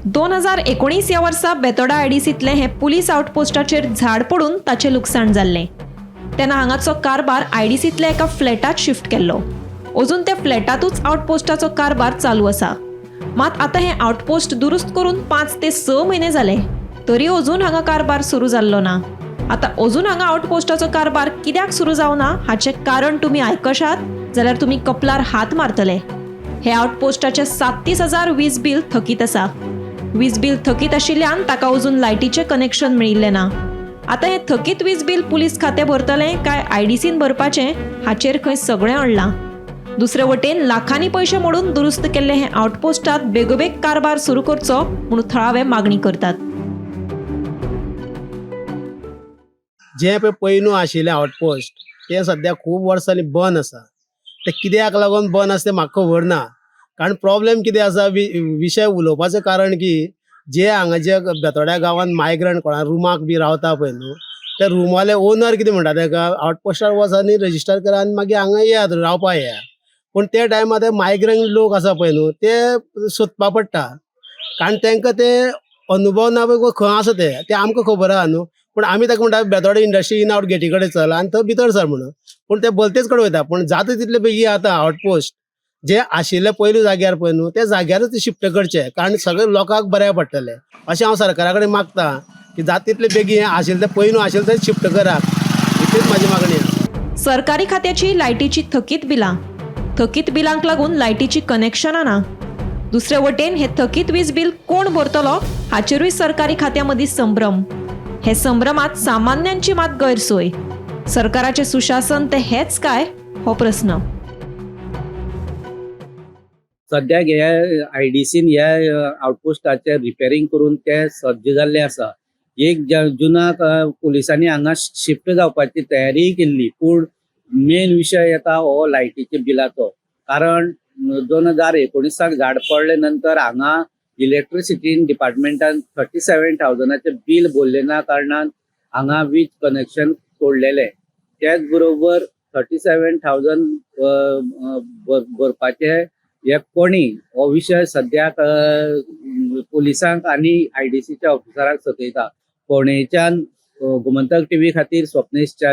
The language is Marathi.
2019 या वर्सा बेतोडा आयडीसीतले हे पुलीस आउटपोस्टाचेर झाड पडून ताचे लुकसाण जाल्ले। तेन्ना हांगाचो कारभार आयडीसीतल्या एका फ्लॅटात शिफ्ट केल्लो। अजून त्या फ्लॅटातूच आउटपोस्टाचो कारभार चालू आसा। मात आता हे आउटपोस्ट दुरुस्त करून 5 ते 6 महिने जाले, तरी अजून हांगा कारभार सुरू जाल्लो ना। आता अजून हांगा आउटपोस्टाचो कारभार कित्याक सुरू जावना हाचे कारण तुम्ही आयकशात जाल्यार तुम्ही कपलार हात मारतले। हे आउटपोस्टाचे 37,000 वीज बिल थकीत आसा। वीज बिल थकीत आशिल्ल्यान ताका अजून लायटीचे कनेक्शन मेळिल्ले ना। आता हे थकीत वीज बिल पुलीस खाते भरतले काय आयडीसीन भरपाचे हाचेर खंय सगळें अडलां। दुसरे वटेन लाखांनी पैसे मोडून दुरुस्त केल्ले हे आउटपोस्टात बेगोबेग कारभार सुरू करचो म्हणून थळावे मागणी करतात। जे पयलू आशिल्ले आउटपोस्ट ते सध्या खूब वर्सांनी बंद आसा। ते कित्याक लागून बंद आसा तें म्हाका खबर ना, कारण प्रॉब्लेम कितें आसा विशय उलोवपाचें कारण की जे हांगा जे बेतोड्या गांवांत मायग्रंट कोणा रुमाक बी रावता पळय न्हू, ते रूमवाले ओनर कितें म्हणटा तेका आउटपोस्टार वच आनी रजिस्टर करा आनी मागीर हांगा येयात रावपा येया। पूण ते टायमार ते मायग्रंट लोक आसा पळय न्हू ते सोदपा पडटा, कारण तांकां ते अनुभव ना पळय खंय आसा ते आमकां खबर आहा न्हू। पूण आमी ताका म्हणटा Betora industry in out Getty कडेन चल आनी थंय भितर सर म्हणून, पूण ते बोलतेच कडेन वयता। पूण जाता तितले बेगीन आतां आउटपोस्ट जे आशिल्ले पयलू जाग्यार पळय न्हू ते जाग्यारच शिफ्ट करचे, कारण सगळे लोकांक बऱ्या पडटले। अशें हांव सरकारा कडेन मागता की जाता तितले बेगीन आशिल्ले ते पयलू आशिल्ले ते शिफ्ट करात, इतलीच म्हाजी मागणी आसा। सरकारी खात्याची लायटीची थकीत बिलांक लागून लायटीची कनेक्शनां ना। दुसरे वटेन हे थकीत वीज बिल कोण भरतलो हाचेरूय सरकारी खात्यामंदी संभ्रम। हे संभ्रमात सामान्यांची मात गैरसोय। सरकाराचे सुशासन ते हेच काय हो प्रश्न। सद्याक हे आयडीसीन ह्या आउटपोस्टाचे रिपेरिंग करून ते सज्ज जाल्ले आसा। 1 जुनाक पुलिसांनी हांगा शिफ्ट जावपाची तयारी केल्ली, पूण मेन विशय येता हो लायटीच्या बिलाचो। कारण 2019 झाड पडले नंतर हांगा इलेक्ट्रिसिटी डिपार्टमेंटान 37,000चे बिल भरले ना कारणान हांगा वीज कनेक्शन तोडलेले। त्याच बरोबर 37,000 भरपाचे हे कोणी हो विषय सद्याक पुलिसांक आणि आयडीसीच्या ऑफिसरांक सतयता। फोंडेच्यान गोमंतक टीव्ही खातीर स्वप्नेश च्या